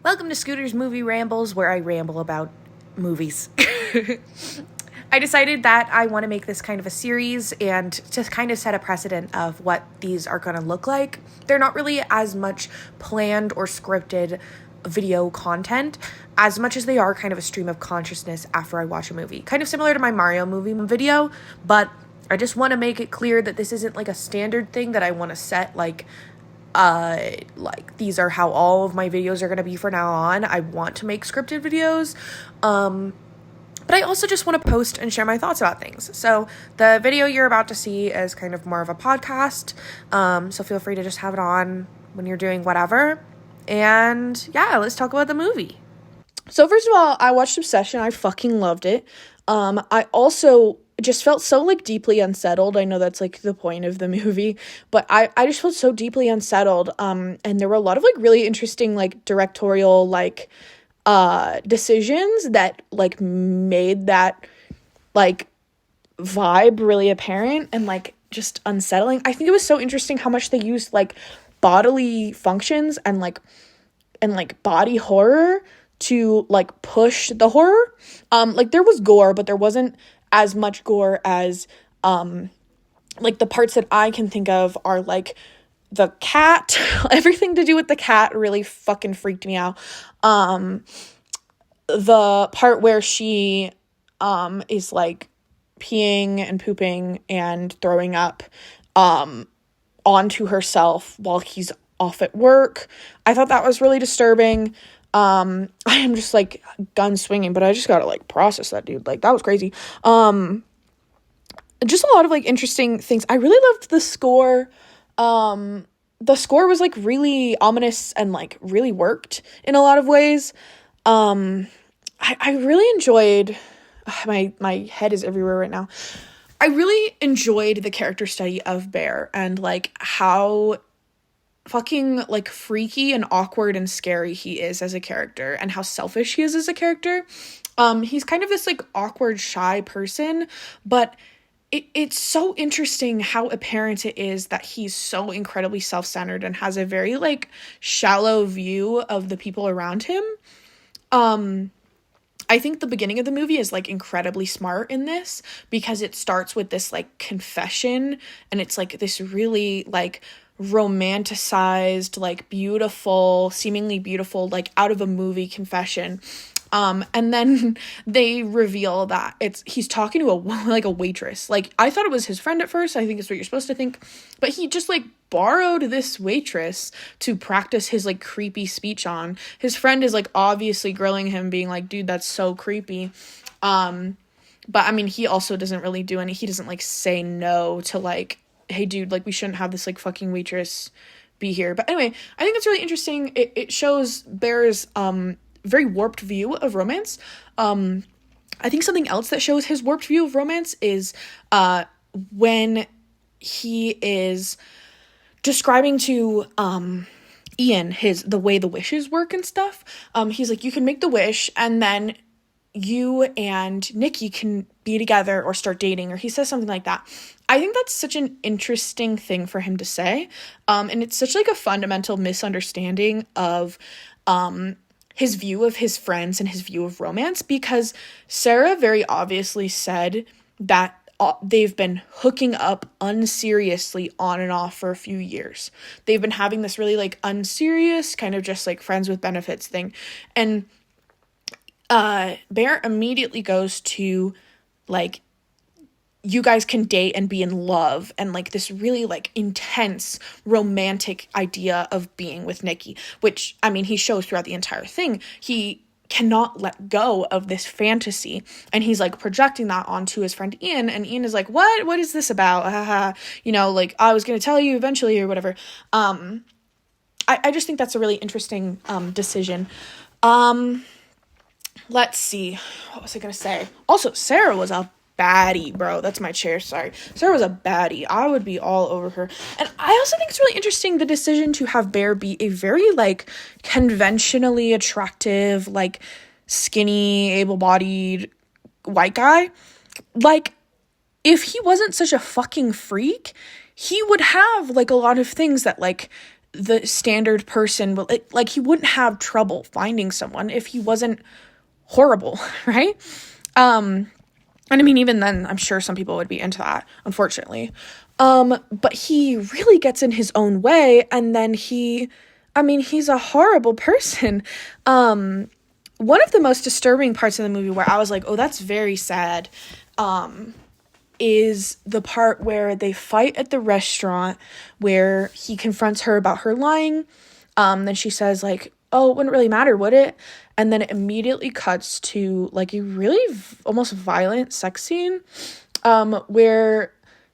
Welcome to Scooter's Movie Rambles, where I ramble about movies. I decided that I want to make this kind of a series and to kind of set a precedent of what these are going to look like. They're not really as much planned or scripted video content as much as they are kind of a stream of consciousness after I watch a movie. Kind of similar to my Mario movie video, but I just want to make it clear that this isn't like a standard thing that I want to set like these are how all of my videos are going to be from now on. I want to make scripted videos, but I also just want to post and share my thoughts about things. So the video you're about to see is kind of more of a podcast, so feel free to just have it on when you're doing whatever, and yeah, let's talk about the movie. So first of all, I watched Obsession. I fucking loved it. I also just felt so like deeply unsettled. I know that's like the point of the movie, but I just felt so deeply unsettled. And there were a lot of like really interesting like directorial like decisions that like made that like vibe really apparent and like just unsettling. I think it was so interesting how much they used like bodily functions and like body horror to like push the horror. Like there was gore, but there wasn't as much gore as like the parts that I can think of are like the cat. Everything to do with the cat really fucking freaked me out. The part where she is like peeing and pooping and throwing up onto herself while he's off at work. I thought that was really disturbing. I am just like gun swinging, but I just gotta like process that, dude. Like that was crazy. Just a lot of like interesting things. I really loved the score. The score was like really ominous and like really worked in a lot of ways. I really enjoyed, my head is everywhere right now. I really enjoyed the character study of Bear and like how fucking like freaky and awkward and scary he is as a character and how selfish he is as a character. He's kind of this like awkward, shy person, but it's so interesting how apparent it is that he's so incredibly self-centered and has a very like shallow view of the people around him. I think the beginning of the movie is like incredibly smart in this because it starts with this like confession and it's like this really like romanticized, like beautiful, seemingly beautiful, like out of a movie confession. And then they reveal that he's talking to a waitress. Like I thought it was his friend at first. I think it's what you're supposed to think, but he just like borrowed this waitress to practice his like creepy speech on. His friend is like obviously grilling him, being like, dude, that's so creepy. But I mean, he also doesn't really do he doesn't like say no to like, hey dude, like we shouldn't have this like fucking waitress be here. But anyway, I think it's really interesting. It shows Bear's very warped view of romance. I think something else that shows his warped view of romance is when he is describing to Ian the way the wishes work and stuff. He's like, you can make the wish and then you and Nikki can be together or start dating, or he says something like that. I think that's such an interesting thing for him to say. And it's such like a fundamental misunderstanding of his view of his friends and his view of romance, because Sarah very obviously said that they've been hooking up unseriously on and off for a few years. They've been having this really like unserious kind of just like friends with benefits thing. And Bear immediately goes to like, you guys can date and be in love, and like this really like intense romantic idea of being with Nikki, which I mean he shows throughout the entire thing. He cannot let go of this fantasy, and he's like projecting that onto his friend Ian, and Ian is like, what is this about? You know, like I was gonna tell you eventually or whatever. I just think that's a really interesting decision. Let's see, what was I gonna say? Also, Sarah was a baddie, bro. That's my chair, sorry. Sarah was a baddie. I would be all over her. And I also think it's really interesting the decision to have Bear be a very like conventionally attractive, like skinny, able-bodied white guy. Like if he wasn't such a fucking freak, he would have like a lot of things that like the standard person will, like, he wouldn't have trouble finding someone if he wasn't horrible, right? And I mean, even then, I'm sure some people would be into that, unfortunately. But he really gets in his own way, and then he's a horrible person. One of the most disturbing parts of the movie where I was like, oh, that's very sad, is the part where they fight at the restaurant, where he confronts her about her lying. Then she says, like, oh, it wouldn't really matter, would it? And then it immediately cuts to, like, a really almost violent sex scene, where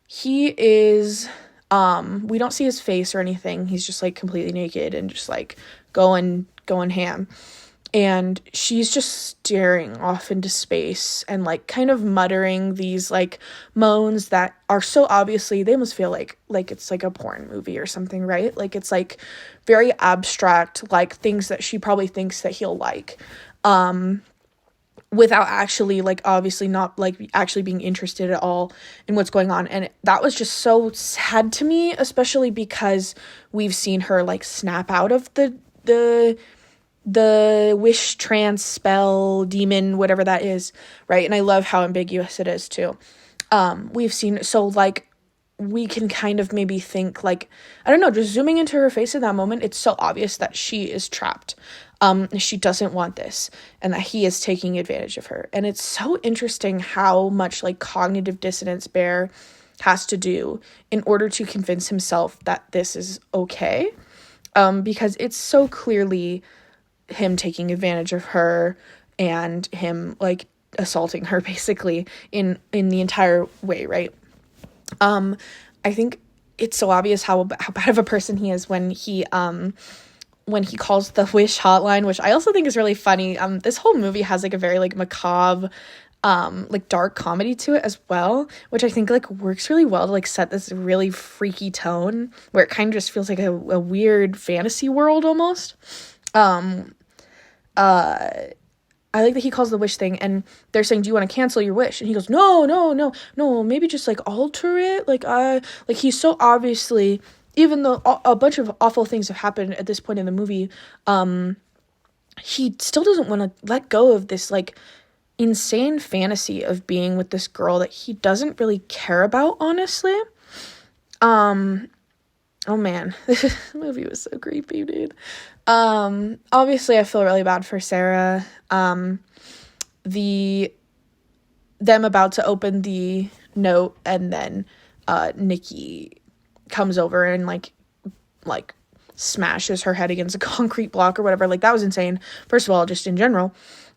he is, we don't see his face or anything. He's just, like, completely naked and just, like, going ham. And she's just staring off into space and, like, kind of muttering these, like, moans that are so obviously, they almost feel like it's, like, a porn movie or something, right? Like, it's, like, very abstract, like, things that she probably thinks that he'll like, without actually, like, obviously not, like, actually being interested at all in what's going on. And that was just so sad to me, especially because we've seen her, like, snap out of the wish trance spell demon, whatever that is, right? And I love how ambiguous it is too. We've seen, so, like, we can kind of maybe think, like, I don't know, just zooming into her face in that moment, it's so obvious that she is trapped. She doesn't want this, and that he is taking advantage of her. And it's so interesting how much, like, cognitive dissonance Bear has to do in order to convince himself that this is okay. Because it's so clearly him taking advantage of her and him, like, assaulting her basically in the entire way, right? I think it's so obvious how bad of a person he is when he calls the Wish hotline, which I also think is really funny. This whole movie has, like, a very, like, macabre, like, dark comedy to it as well, which I think, like, works really well to, like, set this really freaky tone where it kind of just feels like a weird fantasy world almost. I like that he calls the wish thing, and they're saying, do you want to cancel your wish? And he goes, no, maybe just, like, alter it. Like, he's so obviously, even though a bunch of awful things have happened at this point in the movie, he still doesn't want to let go of this, like, insane fantasy of being with this girl that he doesn't really care about, honestly. Oh man, this movie was so creepy, dude. Obviously I feel really bad for Sarah. Them about to open the note, and then Nikki comes over and like smashes her head against a concrete block or whatever. Like, that was insane. First of all, just in general.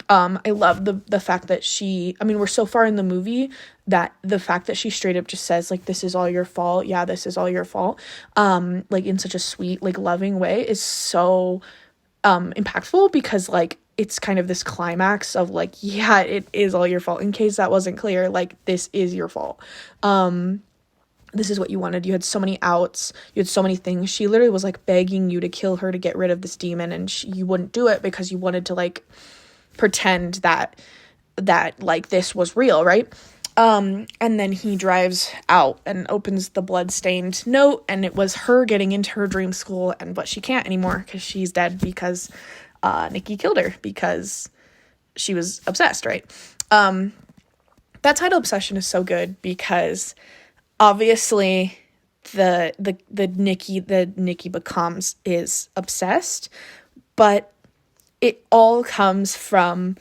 I love the fact that we're so far in the movie that the fact that she straight up just says, like, this is all your fault. Yeah, this is all your fault. Like, in such a sweet, like, loving way is so impactful, because, like, it's kind of this climax of, like, yeah, it is all your fault. In case that wasn't clear, like, this is your fault. This is what you wanted. You had so many outs. You had so many things. She literally was, like, begging you to kill her to get rid of this demon, and you wouldn't do it because you wanted to, like, pretend that like, this was real, right? And then he drives out and opens the blood-stained note, and it was her getting into her dream school, but she can't anymore because she's dead because Nikki killed her because she was obsessed, right? That title obsession is so good because obviously the Nikki becomes is obsessed, but it all comes from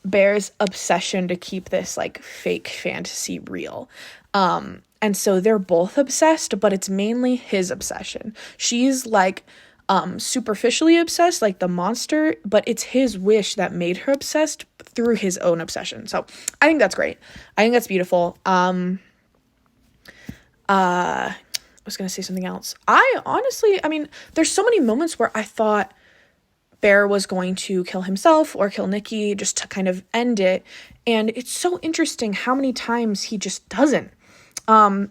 Bear's obsession to keep this, like, fake fantasy real. And so they're both obsessed, but it's mainly his obsession. She's, like, superficially obsessed, like the monster, but it's his wish that made her obsessed through his own obsession. So I think that's great. I think that's beautiful. I was gonna say something else. I honestly, there's so many moments where I thought Bear was going to kill himself or kill Nikki just to kind of end it, and it's so interesting how many times he just doesn't,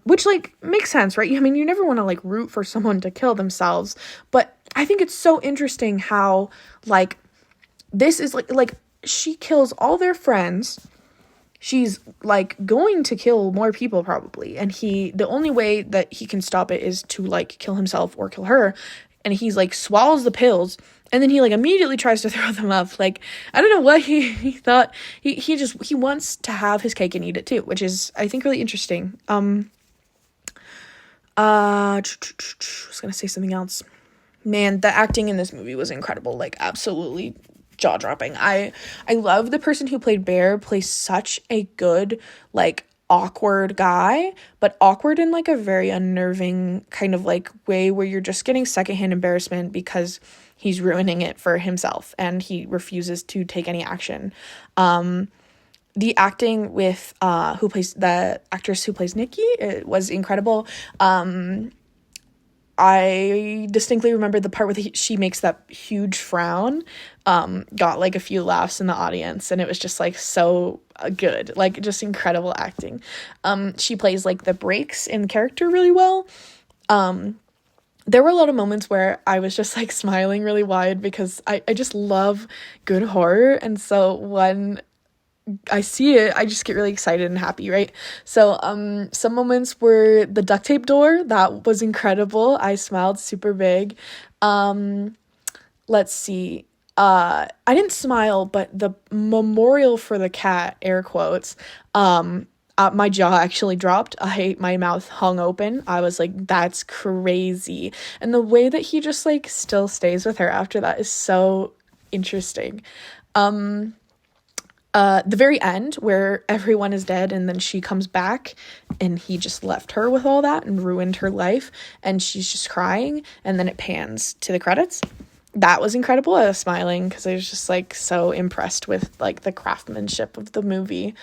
which, like, makes sense, right? You never want to, like, root for someone to kill themselves, but I think it's so interesting how, like, this is like she kills all their friends. She's, like, going to kill more people probably, and the only way that he can stop it is to, like, kill himself or kill her. and he's like swallows the pills, and then he like immediately tries to throw them up. Like, I don't know what he thought. He wants to have his cake and eat it too, which is, I think, really interesting. I was gonna say something else. Man, the acting in this movie was incredible. Like, absolutely jaw-dropping. I love the person who played Bear plays such a good, like, awkward guy, but awkward in like a very unnerving kind of like way where you're just getting secondhand embarrassment because he's ruining it for himself and he refuses to take any action. The acting with who plays the actress who plays Nikki, it was incredible. I distinctly remember the part where she makes that huge frown, got like a few laughs in the audience, and it was just like so good, like just incredible acting. She plays like the breaks in character really well. There were a lot of moments where I was just like smiling really wide because I just love good horror, and so when I see it, I just get really excited and happy, right? So, some moments were the duct tape door. That was incredible. I smiled super big. Let's see. I didn't smile, but the memorial for the cat, air quotes, my jaw actually dropped. My mouth hung open. I was like, that's crazy. And the way that he just like still stays with her after that is so interesting. The very end where everyone is dead and then she comes back and he just left her with all that and ruined her life and she's just crying, and then it pans to the credits. That was incredible. I was smiling because I was just like so impressed with like the craftsmanship of the movie.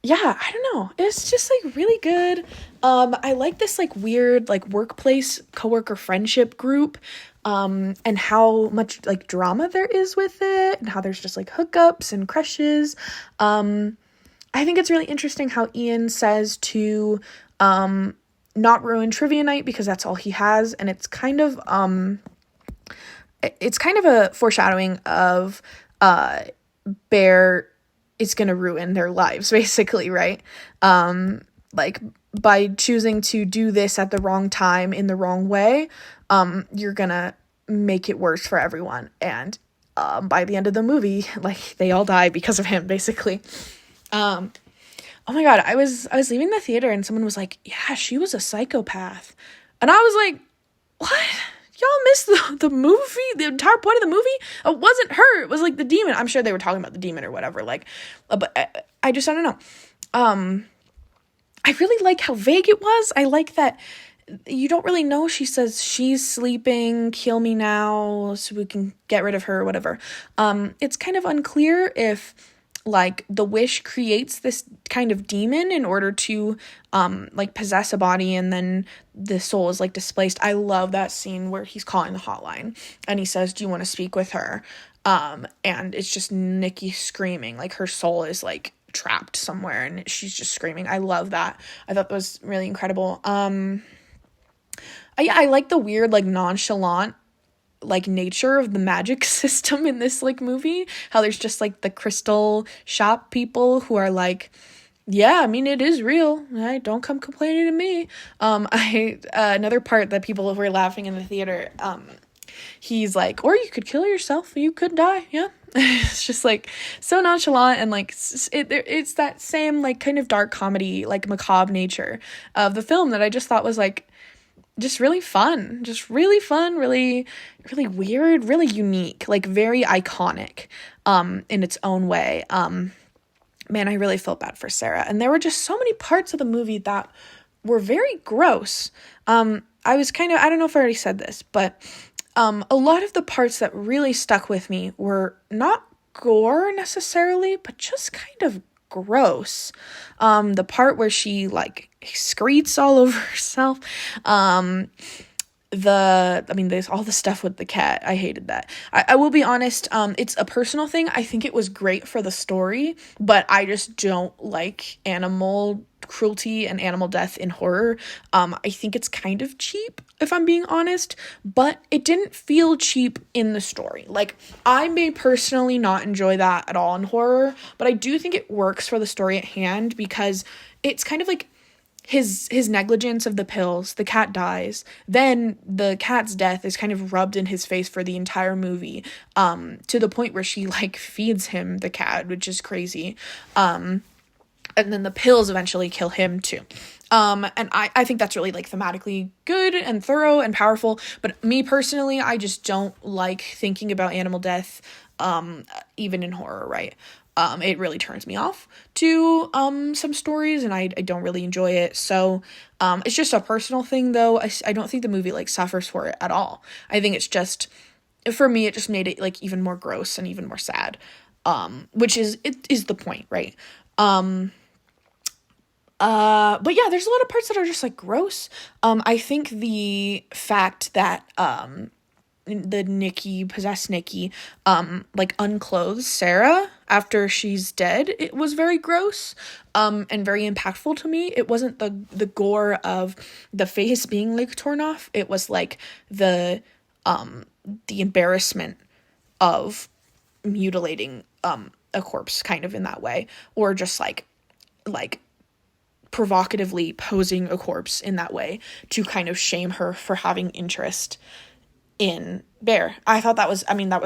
Yeah, I don't know. It's just like really good. I like this like weird like workplace coworker friendship group. And how much like drama there is with it, and how there's just like hookups and crushes. I think it's really interesting how Ian says to not ruin trivia night because that's all he has, and it's kind of a foreshadowing of Bear is gonna ruin their lives basically, right? Like by choosing to do this at the wrong time in the wrong way, you're gonna make it worse for everyone. And by the end of the movie, like they all die because of him, basically. Oh my god, I was leaving the theater and someone was like, yeah, she was a psychopath. And I was like, what? Y'all missed the movie? The entire point of the movie? It wasn't her. It was like the demon. I'm sure they were talking about the demon or whatever. Like, but I just, I don't know. I really like how vague it was. I like that you don't really know. She says she's sleeping, kill me now so we can get rid of her or whatever. It's kind of unclear if like the wish creates this kind of demon in order to like possess a body and then the soul is like displaced. I love that scene where he's calling the hotline and he says, do you want to speak with her? And it's just Nikki screaming, like her soul is like trapped somewhere and she's just screaming. I love that. I thought that was really incredible. I like the weird like nonchalant like nature of the magic system in this like movie, how there's just like the crystal shop people who are like, yeah, I mean, it is real, right? Don't come complaining to me. Another part that people were laughing in the theater, he's like, or you could kill yourself, you could die. Yeah. It's just like so nonchalant and like it's that same like kind of dark comedy, like macabre nature of the film that I just thought was like just really fun, really weird, really unique, like very iconic in its own way. Man, I really felt bad for Sarah. And there were just so many parts of the movie that were very gross. I was kind of, I don't know if I already said this, but a lot of the parts that really stuck with me were not gore necessarily, but just kind of gross. The part where she like excretes all over herself. There's all the stuff with the cat. I hated that. I will be honest, it's a personal thing. I think it was great for the story, but I just don't like animal cruelty and animal death in horror. I think it's kind of cheap, if I'm being honest, but it didn't feel cheap in the story. Like, I may personally not enjoy that at all in horror, but I do think it works for the story at hand because it's kind of like, his negligence of the pills, the cat dies. Then the cat's death is kind of rubbed in his face for the entire movie, to the point where she like feeds him the cat, which is crazy. And then the pills eventually kill him too. And I think that's really like thematically good and thorough and powerful. But me personally, I just don't like thinking about animal death, even in horror, right? It really turns me off to some stories, and I don't really enjoy it. So it's just a personal thing, though. I don't think the movie like suffers for it at all. I think it's just, for me, it just made it like even more gross and even more sad, which is the point, right? But yeah, there's a lot of parts that are just like gross. I think the fact that the possessed Nikki, like unclothes Sarah after she's dead, it was very gross, and very impactful to me. It wasn't the gore of the face being like torn off. It was like the embarrassment of mutilating, a corpse kind of in that way, or just like provocatively posing a corpse in that way to kind of shame her for having interest in Bear. I thought that was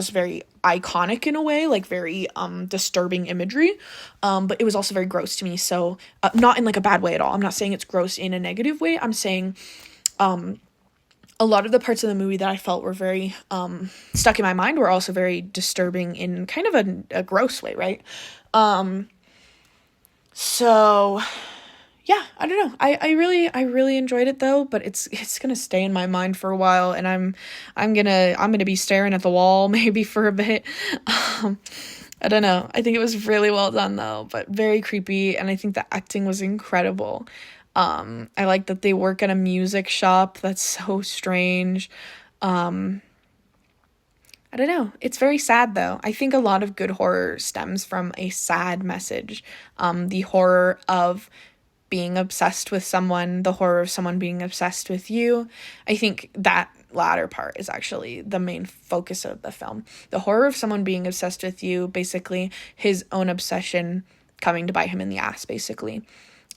very iconic in a way, like very disturbing imagery, but it was also very gross to me. So not in like a bad way at all. I'm not saying it's gross in a negative way. I'm saying a lot of the parts of the movie that I felt were very stuck in my mind were also very disturbing in kind of a gross way, right? So yeah, I don't know. I really enjoyed it though, but it's gonna stay in my mind for a while, and I'm gonna be staring at the wall maybe for a bit. I don't know. I think it was really well done though, but very creepy, and I think the acting was incredible. I like that they work at a music shop. That's so strange. I don't know. It's very sad though. I think a lot of good horror stems from a sad message. The horror of being obsessed with someone, the horror of someone being obsessed with you. I think that latter part is actually the main focus of the film. The horror of someone being obsessed with you, basically his own obsession coming to bite him in the ass, basically.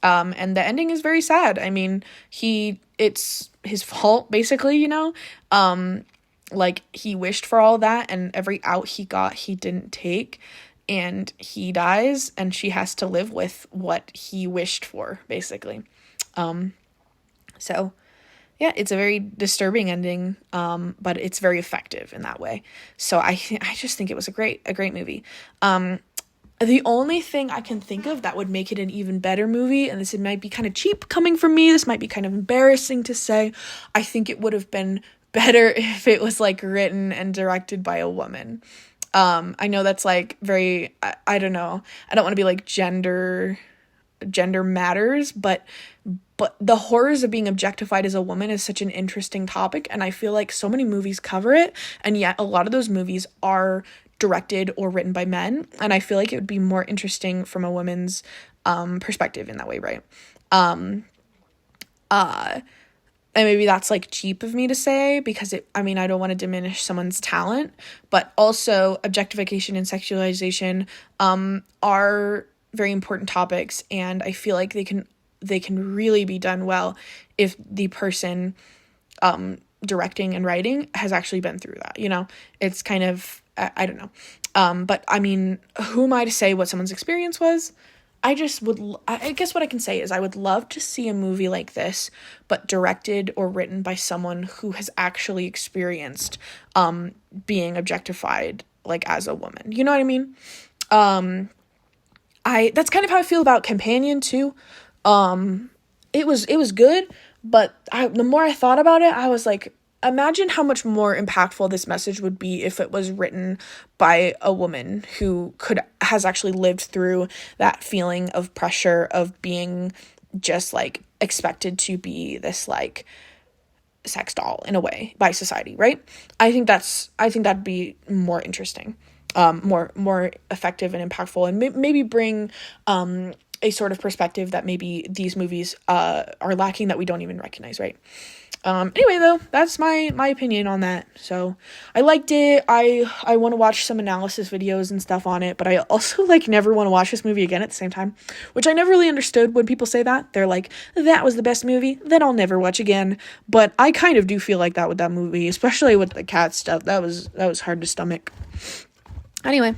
And the ending is very sad. I mean, it's his fault, basically, you know? Like, he wished for all that, and every out he got, he didn't take. And he dies, and she has to live with what he wished for, basically. So, yeah, it's a very disturbing ending, but it's very effective in that way. So I just think it was a great movie. The only thing I can think of that would make it an even better movie, and this might be kind of cheap coming from me, this might be kind of embarrassing to say, I think it would have been better if it was, like, written and directed by a woman. I know that's like very, I don't know. I don't want to be like gender matters, but the horrors of being objectified as a woman is such an interesting topic. And I feel like so many movies cover it. And yet a lot of those movies are directed or written by men. And I feel like it would be more interesting from a woman's, perspective in that way. Right. And maybe that's, like, cheap of me to say because I don't want to diminish someone's talent, but also objectification and sexualization are very important topics, and I feel like they can really be done well if the person directing and writing has actually been through that, you know? It's kind of, I don't know. But, who am I to say what someone's experience was? I guess what I can say is I would love to see a movie like this, but directed or written by someone who has actually experienced being objectified, like, as a woman. You know what I mean? That's kind of how I feel about Companion too. It was good, but the more I thought about it, I was like, imagine how much more impactful this message would be if it was written by a woman who has actually lived through that feeling of pressure of being just, like, expected to be this, like, sex doll in a way by society, right? I think that'd be more interesting, more effective and impactful, and maybe bring a sort of perspective that maybe these movies are lacking that we don't even recognize, right? Anyway, though, that's my opinion on that. So I liked it. I want to watch some analysis videos and stuff on it, but I also like never want to watch this movie again at the same time, which I never really understood when people say that. They're like, that was the best movie, then I'll never watch again. But I kind of do feel like that with that movie, especially with the cat stuff. That was hard to stomach. Anyway,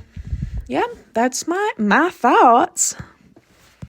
yeah, that's my thoughts.